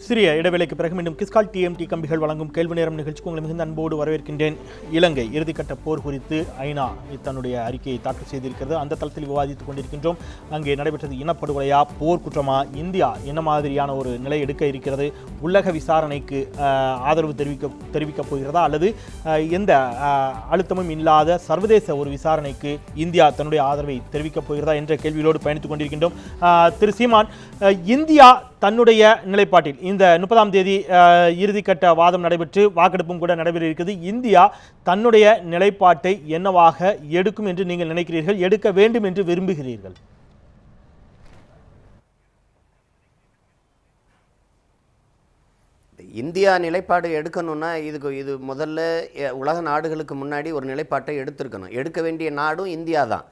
சிறிய இடைவேளைக்கு பிறகு மீண்டும் கிஸ்கால் டிஎம்டி கம்பிகள் வழங்கும் கேள்வி நேரம் நிகழ்ச்சிக்கு உங்களை மிகுந்த அன்போடு வரவேற்கின்றேன். இலங்கை இறுதிக்கட்ட போர் குறித்து ஐநா தன்னுடைய அறிக்கையை தாக்கல் செய்திருக்கிறது. அந்த தளத்தில் விவாதித்துக் கொண்டிருக்கின்றோம். அங்கே நடைபெற்றது இனப்படுகொலையா, போர் குற்றமா, இந்தியா என்ன மாதிரியான ஒரு நிலை எடுக்க இருக்கிறது, உலக விசாரணைக்கு ஆதரவு தெரிவிக்கப் போகிறதா அல்லது எந்த அழுத்தமும் இல்லாத சர்வதேச ஒரு விசாரணைக்கு இந்தியா தன்னுடைய ஆதரவை தெரிவிக்கப் போகிறதா என்ற கேள்வியோடு பயணித்துக் கொண்டிருக்கின்றோம். திரு சீமான், இந்தியா தன்னுடைய நிலைப்பாட்டில் இந்த 30ஆம் தேதி இறுதிக்கட்ட வாதம் நடைபெற்று வாக்கெடுப்பும் கூட நடைபெற இருக்கிறது. இந்தியா தன்னுடைய நிலைப்பாட்டை என்னவாக எடுக்கும் என்று நீங்கள் நினைக்கிறீர்கள், எடுக்க வேண்டும் என்று விரும்புகிறீர்கள்? இந்தியா நிலைப்பாடு எடுக்கணும்னா இது முதல்ல உலக நாடுகளுக்கு முன்னாடி ஒரு நிலைப்பாட்டை எடுத்திருக்கணும். எடுக்க வேண்டிய நாடும் இந்தியா தான்.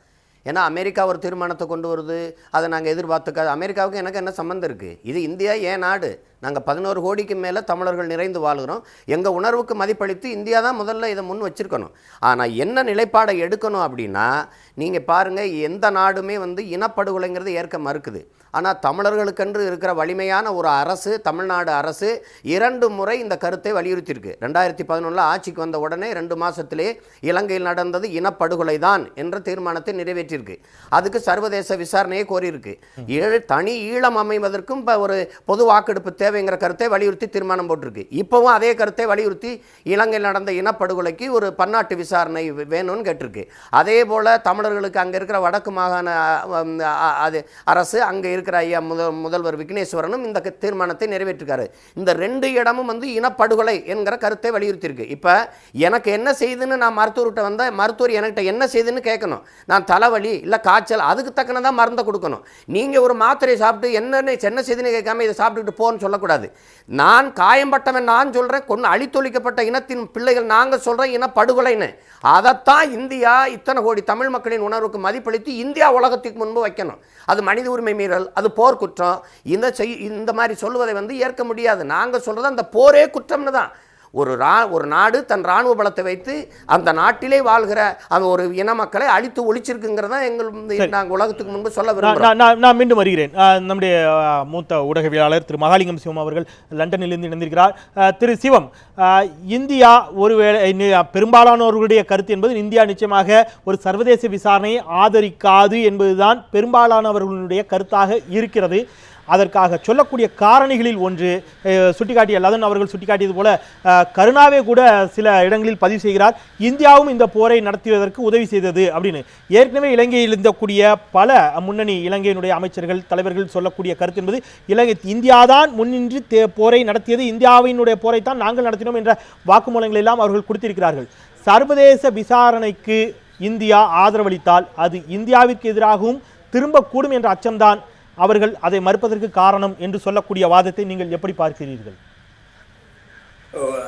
ஏன்னா அமெரிக்கா ஒரு தீர்மானத்தை கொண்டு வருது, அதை நாங்கள் எதிர்பார்த்துக்காது. அமெரிக்காவுக்கு எனக்கு என்ன சம்மந்தம் இருக்குது? இது இந்தியா ஏன் நாடு. நாங்கள் 11 கோடிக்கு மேலே தமிழர்கள் நிறைந்து வாழ்கிறோம். எங்கள் உணர்வுக்கு மதிப்பளித்து இந்தியா தான் முதல்ல இதை முன் வச்சுருக்கணும். ஆனால் என்ன நிலைப்பாடை எடுக்கணும் அப்படின்னா, நீங்கள் பாருங்கள், எந்த நாடுமே இனப்படுகொலைங்கிறது ஏற்க மறுக்குது. ஆனால் தமிழர்களுக்கென்று இருக்கிற வலிமையான ஒரு அரசு, தமிழ்நாடு அரசு 2 முறை இந்த கருத்தை வலியுறுத்தியிருக்கு. 2011 ஆட்சிக்கு வந்த உடனே 2 மாதத்திலே இலங்கையில் நடந்தது இனப்படுகொலை தான் என்ற தீர்மானத்தை நிறைவேற்றியிருக்கு. அதுக்கு சர்வதேச விசாரணையை கோரியிருக்கு. தனி ஈழம் அமைவதற்கும் இப்போ ஒரு பொது வாக்கெடுப்பு தேவைங்கிற கருத்தை வலியுறுத்தி தீர்மானம் போட்டிருக்கு. இப்போவும் அதே கருத்தை வலியுறுத்தி இலங்கையில் நடந்த இனப்படுகொலைக்கு ஒரு பன்னாட்டு விசாரணை வேணும்னு கேட்டிருக்கு. அதே போல் தமிழர்களுக்கு அங்கே இருக்கிற வடக்கு மாகாண அரசு, அங்கே இருக்கிற ஐயா முதல்வர் விக்னேஸ்வரனும் இந்த தீர்மானத்தை நிறைவேற்றிருக்காரு. இந்த 2 இடமும் இனப்படுகொலை என்கிற கருத்தை வலியுறுத்தியிருக்கு. இப்போ எனக்கு என்ன செய்துன்னு நான் மருத்துவர்கிட்ட வந்தால் மருத்துவர் என்கிட்ட என்ன செய்துன்னு கேட்கணும். நான் தலைவலி இல்லை காய்ச்சல், அதுக்கு தக்கனதான் மருந்தை கொடுக்கணும். நீங்கள் ஒரு மாத்திரை சாப்பிட்டு என்ன செய்துன்னு கேட்காம இதை சாப்பிட்டுட்டு போன்னு சொல்லக்கூடாது. நான் காயம்பட்டவன் நான் சொல்கிறேன், அழித்தொழிக்கப்பட்ட இனத்தின் பிள்ளைகள் நாங்கள் சொல்கிறேன் இனப்படுகொலைன்னு. அதைத்தான் இந்தியா இத்தனை கோடி தமிழ் மக்களின் உணர்வுக்கு மதிப்பளித்து இந்தியா உலகத்துக்கு முன்பு வைக்கணும். அது மனித உரிமை மீறல், அது போர் குற்றம். இந்த மாதிரி சொல்லுவதை ஏற்க முடியாது. நாங்கள் சொல்கிறது அந்த போரே குற்றம்னு தான். ஒரு நாடு தன் இராணுவ பலத்தை வைத்து அந்த நாட்டிலே வாழ்கிற அந்த ஒரு இன மக்களை அழித்து ஒழிச்சிருக்குங்கிறதா நாங்கள் உலகத்துக்கு முன்பு சொல்ல விரும்புகிறோம். நான் மீண்டும் வருகிறேன். நம்முடைய மூத்த ஊடகவியலாளர் திரு மகாலிங்கம் சிவம் அவர்கள் லண்டனிலிருந்து இணைந்திருக்கிறார். திரு சிவம், இந்தியா ஒருவேளை பெரும்பாலானவர்களுடைய கருத்து என்பது இந்தியா நிச்சயமாக ஒரு சர்வதேச விசாரணையை ஆதரிக்காது என்பதுதான் பெரும்பாலானவர்களுடைய கருத்தாக இருக்கிறது. அதற்காக சொல்லக்கூடிய காரணிகளில் ஒன்று சுட்டிக்காட்டிய லதன் அவர்கள் சுட்டிக்காட்டியது போல கருணாவே கூட சில இடங்களில் பதிவு செய்கிறார், இந்தியாவும் இந்த போரை நடத்துவதற்கு உதவி செய்தது அப்படின்னு. ஏற்கனவே இலங்கையில் இருந்தக்கூடிய பல முன்னணி இலங்கையினுடைய அமைச்சர்கள், தலைவர்கள் சொல்லக்கூடிய கருத்து என்பது இந்தியாதான் முன்னின்று போரை நடத்தியது, இந்தியாவினுடைய போரைத்தான் நாங்கள் நடத்தினோம் என்ற வாக்குமூலங்கள் எல்லாம் அவர்கள் கொடுத்திருக்கிறார்கள். சர்வதேச விசாரணைக்கு இந்தியா ஆதரவளித்தால் அது இந்தியாவிற்கு எதிராகவும் திரும்பக்கூடும் என்ற அச்சம்தான் அவர்கள் அதை மறுப்பதற்கு காரணம் என்று சொல்லக்கூடிய வாதத்தை நீங்கள் எப்படி பார்க்கிறீர்கள்?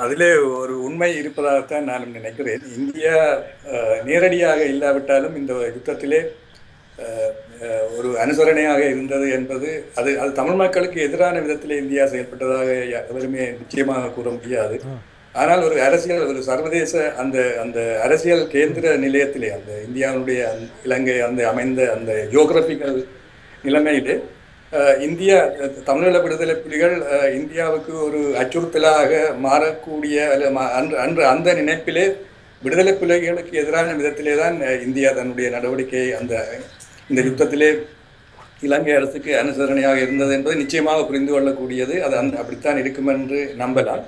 அதிலே ஒரு உண்மை இருப்பதாகத்தான் நான் நினைக்கிறேன். இந்தியா நேரடியாக இல்லாவிட்டாலும் இந்த யுத்தத்திலே ஒரு அனுசரணையாக இருந்தது என்பது அது தமிழ் மக்களுக்கு எதிரான விதத்திலே இந்தியா செயல்பட்டதாக எவருமே நிச்சயமாக கூற முடியாது. ஆனால் ஒரு அரசியல், ஒரு சர்வதேச அந்த அரசியல் கேந்திர நிலையத்திலே அந்த இந்தியாவுடைய இலங்கை அமைந்த அந்த ஜியோகிராபிக்கல் நிலைமையிலே இந்தியா, தமிழீழ விடுதலை புலிகள் இந்தியாவுக்கு ஒரு அச்சுறுத்தலாக மாறக்கூடிய அன்று அந்த நினைப்பிலே விடுதலை புலிகளுக்கு எதிரான விதத்திலே தான் இந்தியா தன்னுடைய நடவடிக்கையை இந்த யுத்தத்திலே இலங்கை அரசுக்கு அனுசரணையாக இருந்தது என்பது நிச்சயமாக புரிந்து கொள்ளக்கூடியது. அது அப்படித்தான் இருக்கும் என்று நம்பலாம்.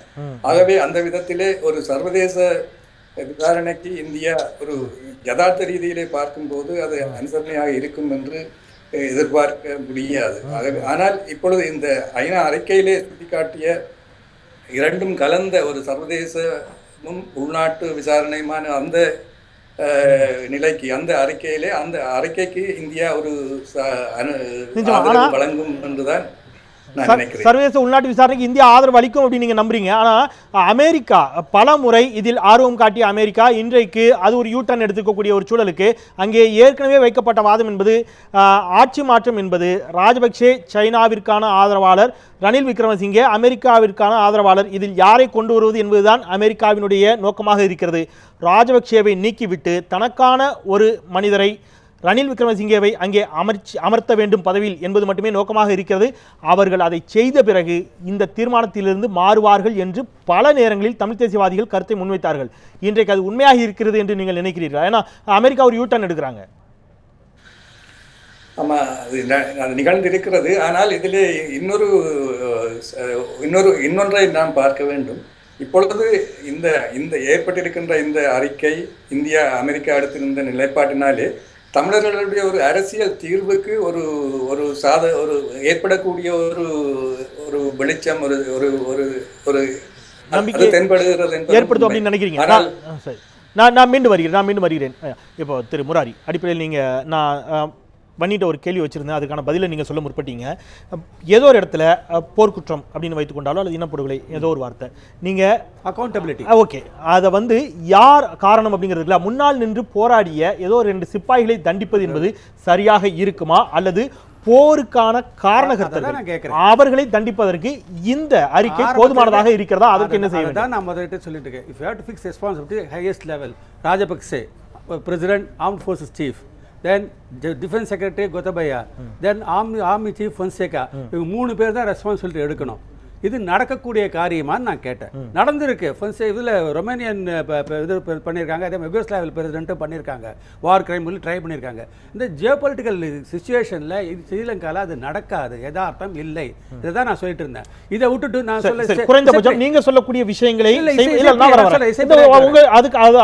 ஆகவே அந்த விதத்திலே ஒரு சர்வதேச விசாரணைக்கு இந்தியா ஒரு யதார்த்த ரீதியிலே பார்க்கும்போது அது அனுசரணையாக இருக்கும் என்று எதிர்பார்க்க முடியாது. ஆனால் இப்பொழுது இந்த ஐநா அறிக்கையிலே சுட்டிக்காட்டிய 2ம் கலந்த ஒரு சர்வதேசமும் உள்நாட்டு விசாரணையுமான அந்த நிலைக்கு, அந்த அறிக்கைக்கு இந்தியா ஒரு ஆதரவு வழங்கும் என்றுதான் சர்வதேச உள்நாட்டு விசாரணைக்கு இந்தியா ஆதரவு அளிக்கும் அப்படின்னு நீங்க நம்புறீங்க. ஆனா அமெரிக்கா பல முறை இதில் ஆர்வம் காட்டிய அமெரிக்கா இன்றைக்கு அது ஒரு யூட்டர்ன் எடுத்துக்கக்கூடிய ஒரு சூழலுக்கு அங்கே ஏற்கனவே வைக்கப்பட்ட வாதம் என்பது ஆட்சி மாற்றம் என்பது ராஜபக்சே சைனாவிற்கான ஆதரவாளர், ரணில் விக்ரமசிங்கே அமெரிக்காவிற்கான ஆதரவாளர், இதில் யாரை கொண்டு வருவது என்பதுதான் அமெரிக்காவினுடைய நோக்கமாக இருக்கிறது. ராஜபக்சேவை நீக்கிவிட்டு தனக்கான ஒரு மனிதரை ரணில் விக்ரமசிங்கவை அங்கே அமர்த்த வேண்டும் பதவியில் என்பது மட்டுமே நோக்கமாக இருக்கிறது. அவர்கள் அதை செய்த பிறகு இந்த தீர்மானத்திலிருந்து மாறுவார்கள் என்று பல நேரங்களில் தமிழ் தேசியவாதிகள் கருத்தை முன்வைத்தார்கள். இன்றைக்கு அது உண்மையாக இருக்கிறது என்று நீங்கள் நினைக்கிறீர்களா? ஏன்னா அமெரிக்கா ஒரு யூட்டர்ன் எடுக்கிறாங்க. ஆமாம், அது நிகழ்ந்திருக்கிறது. ஆனால் இதிலே இன்னொன்றை நாம் பார்க்க வேண்டும். இப்பொழுது இந்த ஏற்பட்டிருக்கின்ற இந்த அறிக்கை இந்தியா அமெரிக்கா எடுத்திருந்த நிலைப்பாட்டினாலே தமிழர்களுடைய ஒரு அரசியல் தீர்வுக்கு ஒரு ஏற்படக்கூடிய ஒரு வெளிச்சம் ஒரு நம்பிக்கை தென்படுகிறது ஏற்படுத்தும் அப்படின்னு நினைக்கிறீங்க? நான் மீண்டும் வருகிறேன். இப்போ திரு முராரி, அடிப்படையில் நான் பண்ணிட்டு ஒரு கேள்வி வச்சிருந்தேன், அதுக்கான பதிலை நீங்கள் சொல்ல முற்பட்டீங்க. ஏதோ ஒரு இடத்துல போர்க்குற்றம் அப்படின்னு வைத்துக்கொண்டாலோ அல்லது இனப்படுகொலை ஏதோ ஒரு வார்த்தை, நீங்கள் அக்கௌண்டபிலிட்டி, ஓகே, அதை யார் காரணம் அப்படிங்கிறதுல முன்னால் நின்று போராடிய ஏதோ 2 சிப்பாய்களை தண்டிப்பது என்பது சரியாக இருக்குமா, அல்லது போருக்கான காரணகர்த்தர்கள் அவர்களை தண்டிப்பதற்கு இந்த அறிக்கை போதுமானதாக இருக்கிறதா? அதற்கு என்ன செய்ய வேண்டும்? நான் முதல்ல சொல்லிட்டு இருக்கேன். If you have to fix responsibility highest level, Rajapakse, President, Armed Forces Chief, then Defense Secretary Gotabaya, then Army Chief Fonseca, இவங்க 3 பேர் தான் ரெஸ்பான்சிபிலிட்டி எடுக்கணும். இது நடக்கக்கூடிய காரியமான்னு நான் கேட்டேன். நடந்திருக்கு. இதில் ரொமேனியன் இது பண்ணியிருக்காங்க, அதே மாதிரி யுகோஸ்லாவியல் பிரசிடென்ட்டும் பண்ணியிருக்காங்க, வார் கிரைம் ட்ரை பண்ணியிருக்காங்க. இந்த ஜியோபொலிட்டிக்கல் சுச்சுவேஷனில் ஸ்ரீலங்காவில் அது நடக்காது, யதார்த்தம் இல்லை. இதுதான் நான் சொல்லிட்டு இருந்தேன். இதை விட்டுட்டு நான் சொல்ல குறைந்தபட்சம் நீங்கள் சொல்லக்கூடிய விஷயங்களை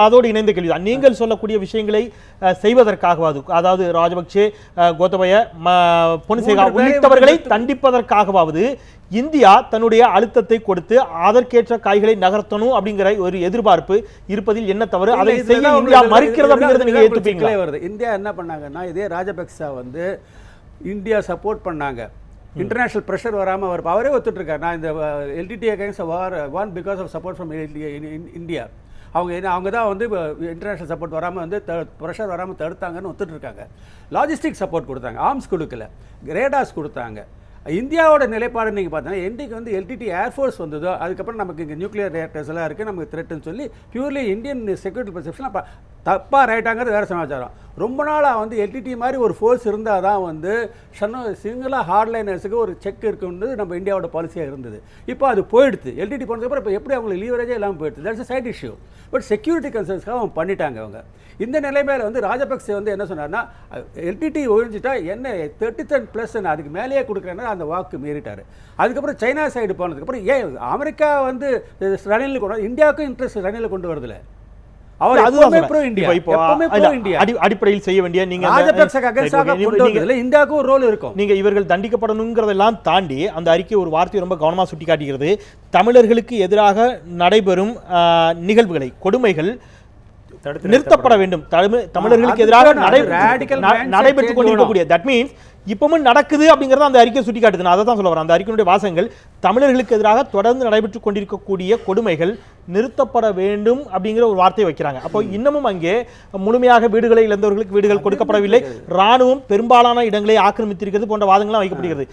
அதோடு இணைந்த கேள்விதான். நீங்கள் சொல்லக்கூடிய விஷயங்களை செய்வதற்காகவாது, அதாவது ராஜபக்சே, கோத்தபய, பொன்சேகா உள்ளிட்டவர்களை தண்டிப்பதற்காகவாவது இந்தியா தன்னுடைய அழுத்தத்தை கொடுத்து அதற்கேற்ற காய்களை நகர்த்தணும் அப்படிங்கிற ஒரு எதிர்பார்ப்பு இருப்பதில் என்ன தவறு? அதை செய்ய இந்தியா மறுக்கிறது அப்படிங்கிறத நீங்க ஏற்றுப்பீங்களா? இந்தியா என்ன பண்ணாங்கன்னா, இதே ராஜபக்சா இந்தியா சப்போர்ட் பண்ணாங்க. இன்டர்நேஷனல் ப்ரெஷர் வராமல் அவரே ஒத்துட்டு இருக்காரு. நான் இந்த LTTE against war won because of support from India. அவங்க தான் இன்டர்நேஷனல் சப்போர்ட் வராமல் ப்ரெஷர் வராமல் தடுத்தாங்கன்னு ஒத்துட்டு இருக்காங்க. லாஜிஸ்டிக் சப்போர்ட் கொடுத்தாங்க, ஆர்ம்ஸ் கொடுக்கல, ரேடார்ஸ் கொடுத்தாங்க. இந்தியாவோட நிலைப்பாடு நீங்கள் பார்த்தீங்கன்னா, என்றைக்கு எல்டிடி ஏர்ஃபோர்ஸ் வந்ததோ அதுக்கப்புறம் நமக்கு இங்கே நியூக்ளியர் ரியாக்டர்ஸ் எல்லாம் இருக்குது, நமக்கு த்ரெட்டுன்னு சொல்லி பியூர்லி இந்தியன் செக்யூரிட்டி பர்செப்ஷன் அப்போ தப்பாக ரைட்டாங்கிறது வேறு சமாச்சாரம். ரொம்ப நாளாக எல்டிடி மாதிரி ஒரு ஃபோர்ஸ் இருந்தால் தான் சிங்கிளாக ஹார்ட்லைனர்ஸுக்கு ஒரு செக் இருக்குன்னு நம்ம இந்தியாவோட பாலிசியாக இருந்தது. இப்போ அது போயிடுது. எல்டிடி போனதுக்கப்புறம் இப்போ எப்படி அவங்களுக்கு லீவரேஜே இல்லாமல் போயிடுது. That's side issue. But security கன்சர்ன்ஸ்க்காக அவங்க பண்ணிட்டாங்க. அவங்க இந்த நிலைமையில் ராஜபக்சே என்ன சொன்னார்னா, எல்டிடி ஒழிஞ்சிட்டா என்ன 30+ அதுக்கு மேலேயே கொடுக்குறேன்னா அந்த வாக்கு மீறிட்டார். அதுக்கப்புறம் சைனா சைடு போனதுக்கப்புறம் ஏன் அமெரிக்கா ரணில் கொண்டு இந்தியாவுக்கும் இன்ட்ரெஸ்ட் ரணில் கொண்டு வரதில்லை. அடிப்படையில் செய்ய வேண்டிய இந்தியாவுக்கு ஒரு ரோல் இருக்கும். நீங்க இவர்கள் தண்டிக்கப்படணுங்கிறதெல்லாம் தாண்டி அந்த அறிக்கை ஒரு வார்த்தையை ரொம்ப கவனமா சுட்டி காட்டுகிறது. தமிழர்களுக்கு எதிராக நடைபெறும் நிகழ்வுகளை, கொடுமைகள் நிறுத்தப்பட வேண்டும். தமிழர்களுக்கு எதிராக நடைபெற்றுக் கொண்டிருக்கக்கூடிய, தட் மீன்ஸ் இப்பவும் நடக்குது அப்படிங்கறத அந்த அறிக்கை சுட்டி காட்டுது. நான் அதை தான் சொல்ல வரேன். அந்த அறிக்கையுடைய வாசகங்கள் தமிழர்களுக்கு எதிராக தொடர்ந்து நடைபெற்றுக் கொண்டிருக்கக்கூடிய கொடுமைகள் நிறுத்தப்பட வேண்டும் அப்படிங்கிற ஒரு வார்த்தையை வைக்கிறாங்க. அப்போ இன்னமும் அங்கே முழுமையாக வீடுகளை இழந்தவர்களுக்கு வீடுகள் கொடுக்கப்படவில்லை, ராணுவம் பெரும்பாலான இடங்களை ஆக்கிரமித்திருக்கிறது போன்ற வாதங்கள்லாம் வைக்கப்படுகிறது.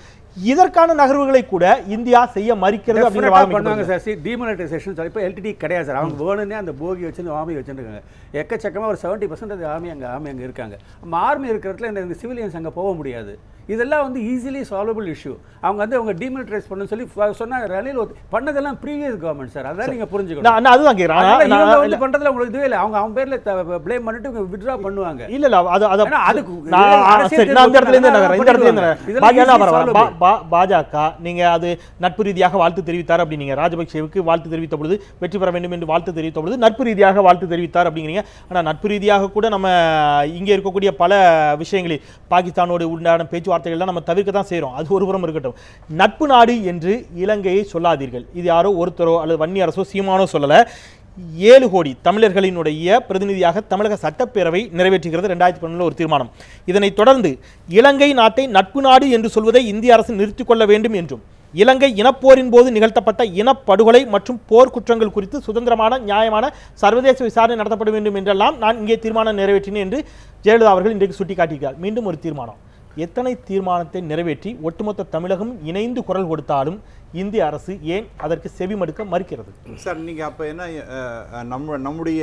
இதற்கான நகர்வுகளை கூட இந்தியா செய்ய மறுக்கிறது அப்படிங்கிற வாதம் பண்ணுவாங்க சார். டிமானிட்டைசேஷன் சார், இப்போ எல்டிடி கிடையாது சார். அவங்க வேணும்னே அந்த போகி வச்சு ஆர்மி வச்சுருக்காங்க. எக்கச்சக்கமாக ஒரு 70% ஆர்மி அங்கே இருக்காங்க. ஆர்மி இருக்கிறதுல இந்த சிவிலியன்ஸ் அங்கே போக முடியாது. இதெல்லாம் ஈஸிலி சால்வபிள் இஷ்யூ. அவங்க டிமிலிட்டரைஸ் பண்ணணும்னு சொல்லி சொன்னாங்க. ரணில் பண்ணதெல்லாம் ப்ரீவியஸ் கவர்மெண்ட் சார். அதான் நீங்க புரிஞ்சுக்கணும். அதுதான் கேக்குறேன். பண்றதுல உங்களுக்கு இதுவே இல்லை. அவங்க பேர்ல ப்ளேம் பண்ணிட்டு வித்ட்ரா பண்ணுவாங்க. இல்ல பாஜக நீங்க அது நட்பு ரீதியாக வாழ்த்து தெரிவித்தார் அப்படிங்க. ராஜபக்சேவுக்கு வாழ்த்து தெரிவித்த பொழுது வெற்றி பெற வேண்டும் என்று வாழ்த்து தெரிவித்த பொழுது நட்பு ரீதியாக வாழ்த்து தெரிவித்தார் அப்படிங்கிறீங்க. ஆனா நட்பு ரீதியாக கூட நம்ம இங்க இருக்கக்கூடிய பல விஷயங்களில் பாகிஸ்தானோடு உண்டான பேச்சுவார்த்தைகள் நம்ம தவிர்க்க தான் செய்யறோம். அது ஒருபுறம் இருக்கட்டும். நட்பு நாடு என்று இலங்கையை சொல்லாதீர்கள். இது யாரோ ஒருத்தரோ அல்லது வன்னி அரசோ சீமானோ சொல்லல. 7 கோடி தமிழர்களினுடைய பிரதிநிதியாக தமிழக சட்டப்பேரவை நிறைவேற்றுகிறது 2012 ஒரு தீர்மானம். இதனைத் தொடர்ந்து இலங்கை நாட்டை நட்பு நாடு என்று சொல்வதை இந்திய அரசு நிறுத்திக் கொள்ள வேண்டும் என்றும், இலங்கை இனப்போரின் போது நிகழ்த்தப்பட்ட இனப்படுகொலை மற்றும் போர் குற்றங்கள் குறித்து சுதந்திரமான நியாயமான சர்வதேச விசாரணை நடத்தப்பட வேண்டும் என்றெல்லாம் நான் இங்கே தீர்மானம் நிறைவேற்றினேன் என்று ஜெயலலிதா அவர்கள் இன்றைக்கு சுட்டிக்காட்டியிருக்கிறார். மீண்டும் ஒரு தீர்மானம். எத்தனை தீர்மானத்தை நிறைவேற்றி ஒட்டுமொத்த தமிழகம் இணைந்து குரல் கொடுத்தாலும் இந்திய அரசு ஏன் அதற்கு செவி மடுக்க மறுக்கிறது? சார், நீங்கள் அப்போ என்ன நம்முடைய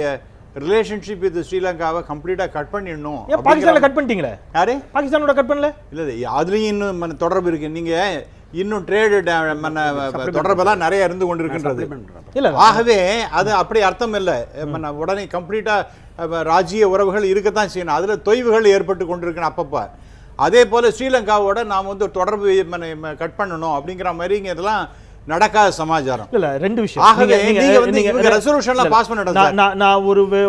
ரிலேஷன்ஷிப் வித் ஸ்ரீலங்காவை கம்ப்ளீட்டாக கட் பண்ணிடணும். ஏன் பாகிஸ்தான்ல கட் பண்ணிட்டீங்களே? யாரு பாகிஸ்தானோட கட் பண்ணல? இல்லை அதுலேயும் இன்னும் தொடர்பு இருக்கு. நீங்கள் இன்னும் ட்ரேடு தொடர்பெல்லாம் நிறைய இருந்து கொண்டு இருக்கின்றது. இல்ல ஆகவே அது அப்படி அர்த்தம் இல்லை. உடனே கம்ப்ளீட்டாக ராஜ்ஜிய உறவுகள் இருக்கத்தான் செய்யணும். அதில் தொய்வுகள் ஏற்பட்டு கொண்டிருக்கணும் அப்பப்போ. அதே போல் ஸ்ரீலங்காவோட நாம் வந்து தொடர்பு கட் பண்ணணும் அப்படிங்கிற மாதிரி இங்கே இதெல்லாம் நடக்காத சமாச்சாரம். இல்ல ரெண்டு விஷயம். ஆகவே நீங்க வந்து இவங்க ரெசல்யூஷன்லாம் பாஸ் பண்ணிடுங்க. நான்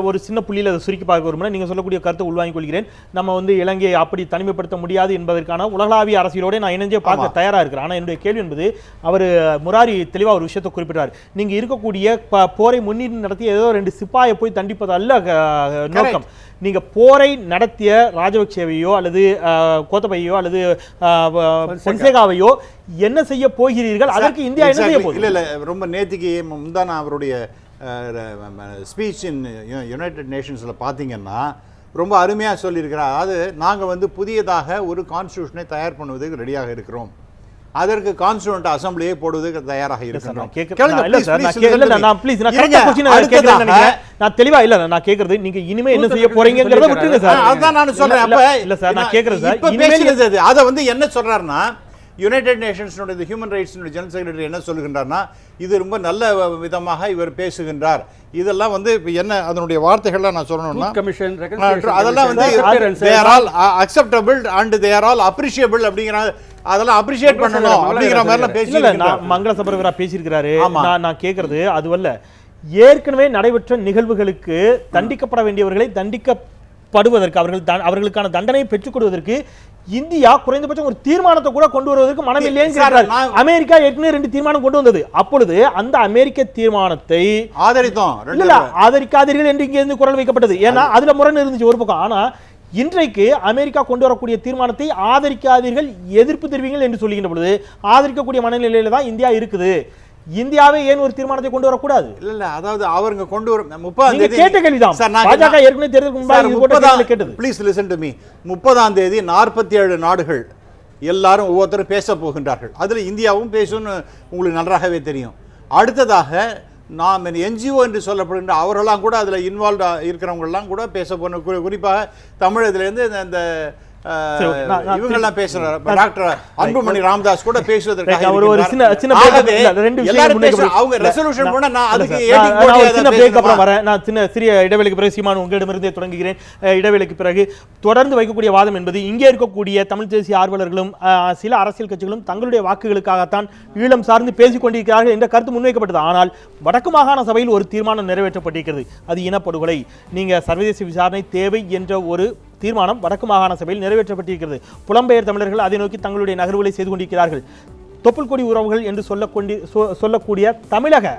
ஒரு சின்ன புள்ளியில அதை சுருக்கி பார்க்க விரும்புறேன். நீங்க சொல்லக்கூடிய கருத்தை உள்வாங்கிக் கொள்கிறேன். நம்ம வந்து இலங்கையை அப்படி தனிமைப்படுத்த முடியாது என்பதற்கான உலகளாவிய அரசியலோட நான் இணைஞ்சே பார்க்க தயாரா இருக்கிறேன். ஆனா என்னுடைய கேள்வி என்பது, அவர் முராரி தெளிவா ஒரு விஷயத்தை குறிப்பிட்டார். நீங்க இருக்கக்கூடிய போரை முன்னிட்டு நடத்திய ஏதோ 2 சிப்பாயை போய் தண்டிப்பது அல்ல நோக்கம். நீங்க போரை நடத்திய ராஜபக்சேவையோ அல்லது கோத்தபையோ அல்லது பொன்சேகாவையோ என்ன செய்ய போகிறீர்கள்? அதற்கு இந்தியா என்ன செய்ய போகுது? இல்ல ரொம்ப நேத்திக்கு முந்தான அவருடைய ஸ்பீச் இன் யுனைடெட் நேஷன்ஸ்ல பாத்தீங்கன்னா ரொம்ப அருமையா சொல்லியிருக்கிறார். அதாவது நாங்க வந்து புதியதாக ஒரு கான்ஸ்டிடியூஷனை தயார் பண்ணுவதற்கு ரெடியாக இருக்கிறோம். அதற்கு கான்ஸ்டிடியூண்ட் அசெம்பிளியை போடுவதற்கு தயாராக இருக்கிறோம். நான் தெளிவா இல்ல நான் கேக்குறது, நீங்க இனிமே என்ன செய்ய போறீங்கங்கறத விட்டுருங்க சார். அதான் நான் சொல்றேன். அப்ப இல்ல சார் நான் கேக்குறது சார், இப்ப பேசுறது அத வந்து என்ன சொல்றாருன்னா, யுனைடெட் நேஷன்ஸோட ஹியூமன் ரைட்ஸ் ஜெனரல் செக்ரட்டரி என்ன சொல்லுகின்றார்னா, இது ரொம்ப நல்ல விதமாக இவர் பேசுகின்றார். இதெல்லாம் வந்து என்ன அதனுடைய வார்த்தைகள்லாம் நான் சொல்லணும்னா, அதெல்லாம் வந்து they are all acceptable and they are all appreciable அப்படிங்கிற, அதெல்லாம் அப்ரிஷியேட் பண்ணணும் அப்படிங்கிற மாதிரி பேசியிருக்காரு. மங்கள சபரவரா பேசியிருக்கிறாரு. நான் கேக்குறது அதுவல்ல, ஏற்கனவே நடைபெற்ற நிகழ்வுகளுக்கு தண்டிக்கப்பட வேண்டியவர்களை தண்டிக்கப்படுவதற்கு, அவர்களுக்கான தண்டனையை பெற்றுக் கொடுவதற்கு இந்தியா குறைந்தபட்சம் ஒரு தீர்மானத்தை கூட கொண்டு வருவதற்கு மனம் இல்லைன்னு அமெரிக்கா ஏற்கனவே 2 தீர்மானம் கொண்டு வந்தது. அப்பொழுது அந்த அமெரிக்க தீர்மானத்தை ஆதரிக்காதீர்கள் என்று இங்கே இருந்து குரல் வைக்கப்பட்டது. ஏன்னா அதுல முரண் இருந்துச்சு ஒரு பக்கம். ஆனா இன்றைக்கு அமெரிக்கா கொண்டு வரக்கூடிய தீர்மானத்தை ஆதரிக்காதீர்கள், எதிர்ப்பு தெரிவிங்கள் என்று சொல்லுகின்ற பொழுது ஆதரிக்கக்கூடிய மனநிலையில தான் இந்தியா இருக்குது. இந்தியாவே ஏன் ஒரு தீர்மானத்தை கொண்டு வரக்கூடாது? இல்ல அதாவது அவங்க கொண்டு வர 30ஆம் தேதி கேட்ட கேள்விதான். பாஜக ஏற்கனவே தேர்தலுக்கு முன்பாக இது போட்டு கேட்டது. Please listen to me. 30ஆம் தேதி 47 நாடுகள் எல்லாரும் ஒவ்வொருத்தரும் பேச போகின்றார்கள். அதுல இந்தியாவும் பேசும்னு உங்களுக்கு நன்றாகவே தெரியும். அடுத்ததாக நாம் என்ஜிஓ என்று சொல்லப்படுகின்ற அவர்களெல்லாம் கூட அதுல இன்வால்வ் இருக்கிறவங்கெல்லாம் கூட பேச போன, குறிப்பாக தமிழகத்திலேருந்து இந்த இவங்கெல்லாம் பேசுறாரு. டாக்டர் அன்புமணி ராமதாஸ் கூட பேசுவதற்காக சிறிய இடைவெளிக்கு பிறகு சீமான் உங்களிடமிருந்தே தொடங்குகிறேன். இடைவெளிக்கு பிறகு தொடர்ந்து வைக்கக்கூடிய வாதம் என்பது, இங்கே இருக்கக்கூடிய தமிழ் தேசிய ஆர்வலர்களும் சில அரசியல் கட்சிகளும் தங்களுடைய வாக்குகளுக்காகத்தான் ஈழம் சார்ந்து பேசிக் கொண்டிருக்கிறார்கள் என்ற கருத்து முன்வைக்கப்பட்டது. ஆனால் வடக்கு மாகாண சபையில் ஒரு தீர்மானம் நிறைவேற்றப்பட்டிருக்கிறது. அது இனப்படுகொலை, நீங்க சர்வதேச விசாரணை தேவை என்ற ஒரு தீர்மானம் வடக்கு மாகாண சபையில் நிறைவேற்றப்பட்டிருக்கிறது. புலம்பெயர் தமிழர்கள் அதை நோக்கி தங்களுடைய நகர்வுகளை செய்து கொண்டிருக்கிறார்கள். தொப்புள் கொடி உறவுகள் என்று சொல்லக்கூடிய தமிழக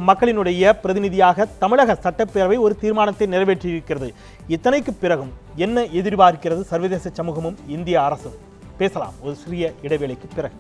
மக்களினுடைய பிரதிநிதியாக தமிழக சட்டப்பேரவை ஒரு தீர்மானத்தை நிறைவேற்றியிருக்கிறது. இத்தனைக்கு பிறகும் என்ன எதிர்பார்க்கிறது சர்வதேச சமூகமும் இந்திய அரசும்? பேசலாம் ஒரு சிறிய இடைவேளைக்கு பிறகு.